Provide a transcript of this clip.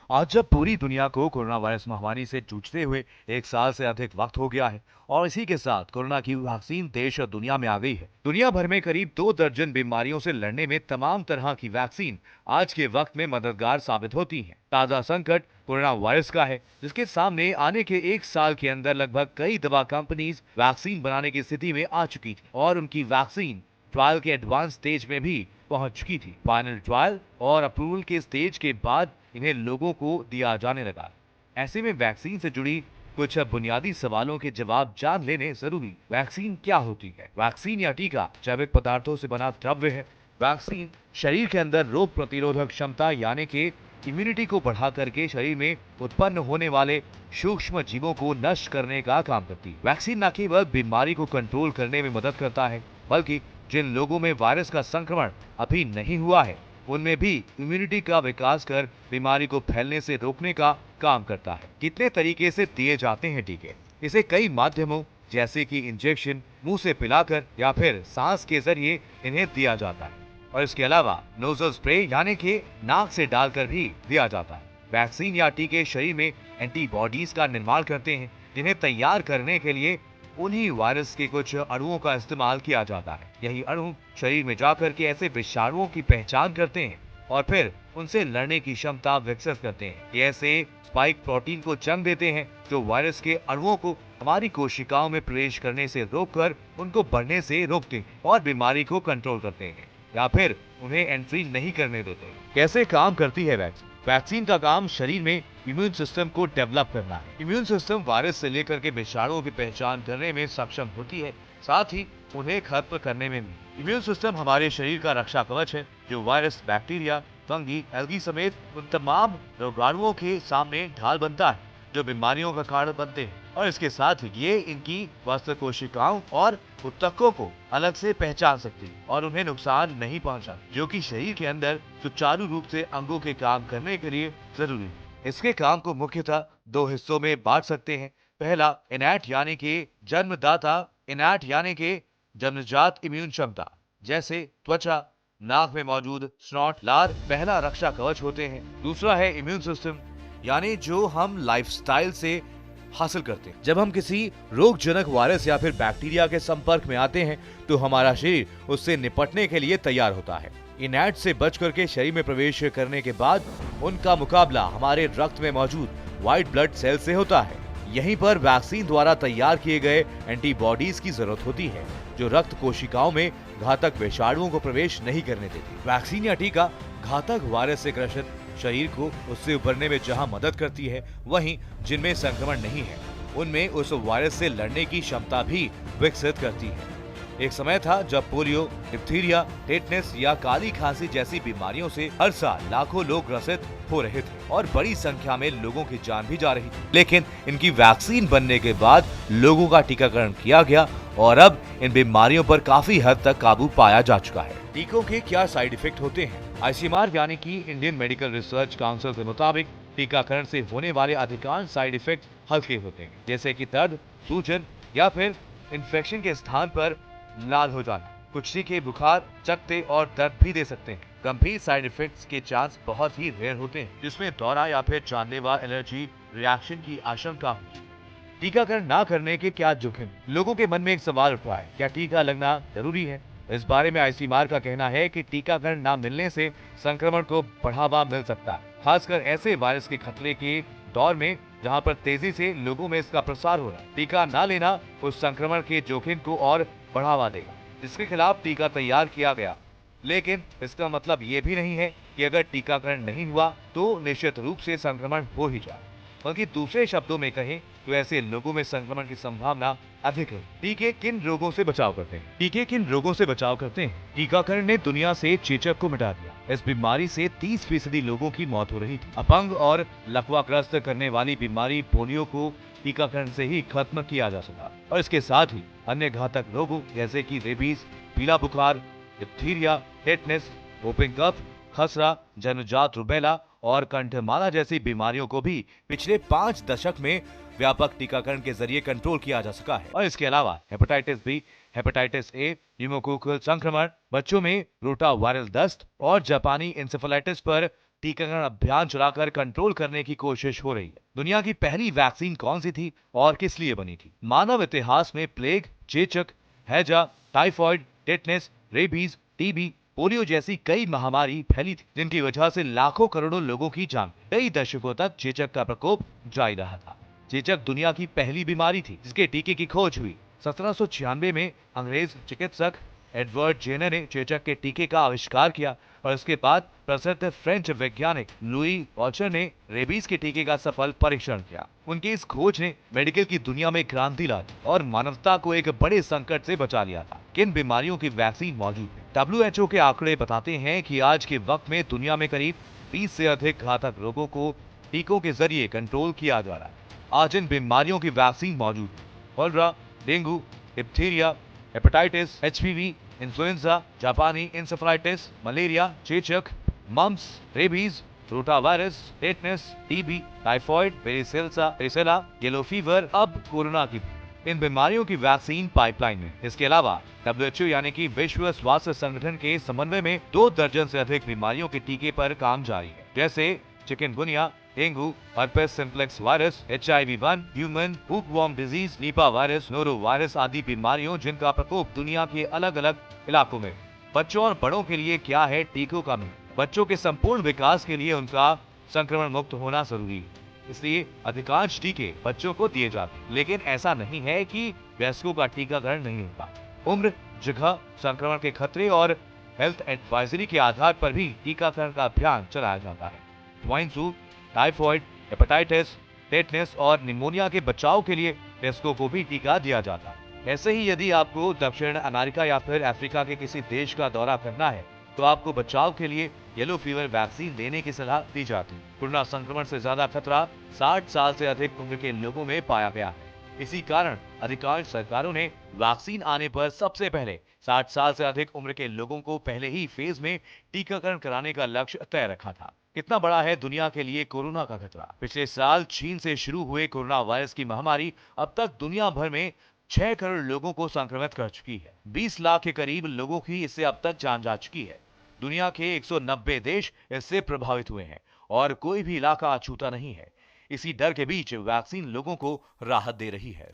आज जब पूरी दुनिया को कोरोना वायरस महामारी से जूझते हुए 1 साल से अधिक वक्त हो गया है और इसी के साथ कोरोना की वैक्सीन देश और दुनिया में आ गई है। दुनिया भर में करीब 2 दर्जन बीमारियों से लड़ने में तमाम तरह की वैक्सीन आज के वक्त में मददगार साबित होती हैं। ताजा संकट कोरोना वायरस का है, जिसके सामने आने के 1 साल के अंदर लगभग कई दवा कंपनीज वैक्सीन बनाने की स्थिति में आ चुकी थी और उनकी वैक्सीन ट्रायल के एडवांस स्टेज में भी पहुंच चुकी थी। फाइनल ट्रायल और अप्रूवल के स्टेज के बाद इन्हें लोगों को दिया जाने लगा। ऐसे में वैक्सीन से जुड़ी कुछ बुनियादी सवालों के जवाब जान लेने जरूरी। वैक्सीन क्या होती है? वैक्सीन या टीका जैविक पदार्थों से बना द्रव्य है। वैक्सीन शरीर के अंदर रोग प्रतिरोधक क्षमता यानी कि इम्यूनिटी को बढ़ा करके शरीर में उत्पन्न होने वाले सूक्ष्म जीवों को नष्ट करने का काम करती है। वैक्सीन न केवल बीमारी को कंट्रोल करने में मदद करता है, बल्कि जिन लोगों में वायरस का संक्रमण अभी नहीं हुआ है उनमें भी इम्यूनिटी का विकास कर बीमारी को फैलने से रोकने का काम करता है। कितने तरीके से दिए जाते हैं टीके? इसे कई माध्यमों जैसे कि इंजेक्शन, मुंह से पिलाकर या फिर सांस के जरिए इन्हें दिया जाता है और इसके अलावा नोजल स्प्रे यानी कि नाक से डालकर भी दिया जाता है। वैक्सीन या टीके शरीर में एंटीबॉडीज का निर्माण करते हैं, जिन्हें तैयार करने के लिए उन्हीं वायरस के कुछ अणुओं का इस्तेमाल किया जाता है। यही अणु शरीर में जाकर के ऐसे विषाणुओं की पहचान करते हैं और फिर उनसे लड़ने की क्षमता विकसित करते हैं। ये ऐसे स्पाइक प्रोटीन को जन्म देते हैं जो वायरस के अणुओं को हमारी कोशिकाओं में प्रवेश करने से रोककर उनको बढ़ने से रोकते हैं और बीमारी को कंट्रोल करते हैं या फिर उन्हें एंट्री नहीं करने देते। कैसे काम करती है वैक्सीन? वैक्सीन का काम शरीर में इम्यून सिस्टम को डेवलप करना है। इम्यून सिस्टम वायरस से लेकर के विषाणुओं की पहचान करने में सक्षम होती है, साथ ही उन्हें खत्म करने में भी। इम्यून सिस्टम हमारे शरीर का रक्षा कवच है, जो वायरस, बैक्टीरिया, फंगी, एल्गी समेत उन तमाम रोगाणुओं के सामने ढाल बनता है जो बीमारियों का कारण बनते हैं और इसके साथ ये इनकी वास्तव कोशिकाओं और ऊतकों को अलग से पहचान सकती है और उन्हें नुकसान नहीं पहुंचाती, जो कि शरीर के अंदर सुचारू रूप से अंगों के काम करने के लिए जरूरी है। इसके काम को मुख्यतः 2 हिस्सों में बांट सकते हैं। पहला इनैट यानी कि जन्मदाता, इनैट यानी कि जन्मजात इम्यून क्षमता, जैसे त्वचा, नाक में मौजूद स्नॉट, लार पहला रक्षा कवच होते हैं। दूसरा है इम्यून सिस्टम, यानी जो हम लाइफस्टाइल से हासिल करते हैं। जब हम किसी रोगजनक वायरस या फिर बैक्टीरिया के संपर्क में आते हैं तो हमारा शरीर उससे निपटने के लिए तैयार होता है। इनैट से बच करके शरीर में प्रवेश करने के बाद उनका मुकाबला हमारे रक्त में मौजूद व्हाइट ब्लड सेल से होता है। यहीं पर वैक्सीन द्वारा तैयार किए गए एंटीबॉडीज की जरूरत होती है, जो रक्त कोशिकाओं में घातक विषाणुओं को प्रवेश नहीं करने देती। वैक्सीन या टीका घातक वायरस से ग्रसित शरीर को उससे उबरने में जहां मदद करती है, वहीं जिनमें संक्रमण नहीं है उनमें उस वायरस से लड़ने की क्षमता भी विकसित करती है। एक समय था जब पोलियो, डिप्थीरिया, टेटनस या काली खांसी जैसी बीमारियों से हर साल लाखों लोग ग्रसित हो रहे थे और बड़ी संख्या में लोगों की जान भी जा रही थी। लेकिन इनकी वैक्सीन बनने के बाद लोगों का टीकाकरण किया गया और अब इन बीमारियों पर काफी हद तक काबू पाया जा चुका है। टीकों के क्या साइड इफेक्ट होते हैं? आईसीएमआर यानी कि इंडियन मेडिकल रिसर्च काउंसिल के मुताबिक टीकाकरण से होने वाले अधिकांश साइड इफेक्ट हल्के होते हैं, जैसे कि दर्द, सूजन या फिर इन्फेक्शन के स्थान पर लाल हो जाना। कुछ टीके बुखार, चकत्ते और दर्द भी दे सकते हैं। गंभीर साइड इफेक्ट्स के चांस बहुत ही रेयर होते हैं, जिसमें दौरा या फिर जानलेवा एलर्जी रिएक्शन की आशंका हो। टीकाकरण ना करने के क्या जोखिम? लोगों के मन में एक सवाल उठा है, क्या टीका लगना जरूरी है? इस बारे में आईसीएमआर का कहना है कि टीकाकरण ना मिलने से संक्रमण को बढ़ावा मिल सकता है, खासकर ऐसे वायरस के खतरे के दौर में जहां पर तेजी से लोगों में इसका प्रसार हो रहा है। टीका ना लेना उस संक्रमण के जोखिम को और बढ़ावा देगा जिसके खिलाफ टीका तैयार किया गया। लेकिन इसका मतलब ये भी नहीं है कि अगर टीकाकरण नहीं हुआ तो निश्चित रूप से संक्रमण हो ही जाए, बल्कि दूसरे शब्दों में कहें तो ऐसे लोगों में संक्रमण की संभावना अधिक है। टीके किन रोगों से बचाव करते हैं? टीके किन रोगों से बचाव करते हैं? टीकाकरण ने दुनिया से चेचक को मिटा दिया। इस बीमारी से 30% लोगों की मौत हो रही थी। अपंग और लकवाग्रस्त करने वाली बीमारी पोलियो को टीकाकरण से ही खत्म किया जा सका और इसके साथ ही अन्य घातक रोगों जैसे कि रेबीज, पीला बुखार, डिप्थीरिया, टेटनस, वोपिंग कफ, खसरा, जन्मजात रूबेला और कंठमाला जैसी बीमारियों को भी पिछले 5 दशक में व्यापक टीकाकरण के जरिए कंट्रोल किया जा सका है। और इसके अलावा hepatitis B, hepatitis A, pneumococcal संक्रमण, बच्चों में रोटा वायरल दस्त और जापानी इंसेफेलाइटिस पर टीकाकरण अभियान चलाकर कंट्रोल करने की कोशिश हो रही है। दुनिया की पहली वैक्सीन कौन सी थी और किस लिए बनी थी? मानव इतिहास में प्लेग, चेचक, हैजा, typhoid, tetanus, rabies, TB, polio जैसी कई महामारी फैली थी, जिनकी वजह से लाखों करोड़ों लोगों की जान कई दशकों तक चेचक का प्रकोप जारी रहा था। चेचक दुनिया की पहली बीमारी थी जिसके टीके की खोज हुई। 1796 में अंग्रेज चिकित्सक एडवर्ड जेनर ने चेचक के टीके का आविष्कार किया और इसके बाद प्रसिद्ध फ्रेंच वैज्ञानिक लुई पॉस्चर ने रेबीज के टीके का सफल परीक्षण किया। उनकी इस खोज ने मेडिकल की दुनिया में क्रांति लाई और मानवता को एक बड़े संकट से बचा लिया था। किन बीमारियों की वैक्सीन मौजूद है? WHO के आंकड़े बताते हैं कि आज के वक्त में दुनिया में करीब 20 से अधिक घातक रोगों को टीकों के जरिए कंट्रोल किया जा रहा है। आज इन बीमारियों की वैक्सीन मौजूद है। Cholera, dengue, diphtheria, hepatitis, HPV, influenza, जापानी इंसेफेलाइटिस, मलेरिया, चेचक, mumps, rabies, rotavirus, tetanus, TB, typhoid, varicella, yellow fever, अब कोरोना की इन बीमारियों की वैक्सीन पाइपलाइन में। इसके अलावा WHO यानी कि विश्व स्वास्थ्य संगठन के समन्वय में 2 दर्जन से अधिक बीमारियों के टीके पर काम जारी है, जैसे chikungunya, dengue, herpes simplex virus, HIV-1, human hookworm disease, Nipah virus, norovirus आदि बीमारियों जिनका प्रकोप दुनिया के अलग अलग इलाकों में। बच्चों और बड़ों के लिए क्या है टीकों का महत्व? बच्चों के संपूर्ण विकास के लिए उनका संक्रमण मुक्त होना जरूरी है, इसलिए अधिकांश टीके बच्चों को दिए जाते हैं, लेकिन ऐसा नहीं है कि वयस्कों का टीकाकरण नहीं होता। उम्र, जगह, संक्रमण के खतरे और हेल्थ एडवाइजरी के आधार पर भी टीकाकरण का अभियान चलाया जाता है। Swine flu, typhoid, hepatitis, tetanus और निमोनिया के बचाव के लिए वयस्कों को भी टीका दिया जाता है। ऐसे ही यदि आपको दक्षिण अमेरिका या फिर अफ्रीका के किसी देश का दौरा करना है तो आपको बचाव के लिए येलो फीवर वैक्सीन लेने की सलाह दी जाती है। कोरोना संक्रमण से ज्यादा खतरा 60 साल से अधिक उम्र के लोगों में पाया गया है। इसी कारण अधिकांश सरकारों ने वैक्सीन आने पर सबसे पहले 60 साल से अधिक उम्र के लोगों को पहले ही फेज में टीकाकरण कराने का लक्ष्य तय रखा था। कितना बड़ा है दुनिया के लिए कोरोना का खतरा? पिछले साल चीन से शुरू हुए कोरोना वायरस की महामारी अब तक दुनिया भर में 6 करोड़ लोगों को संक्रमित कर चुकी है। 20 लाख के करीब लोगों की इससे अब तक जान जा चुकी है। दुनिया के 190 देश इससे प्रभावित हुए हैं और कोई भी इलाका अछूता नहीं है। इसी डर के बीच वैक्सीन लोगों को राहत दे रही है।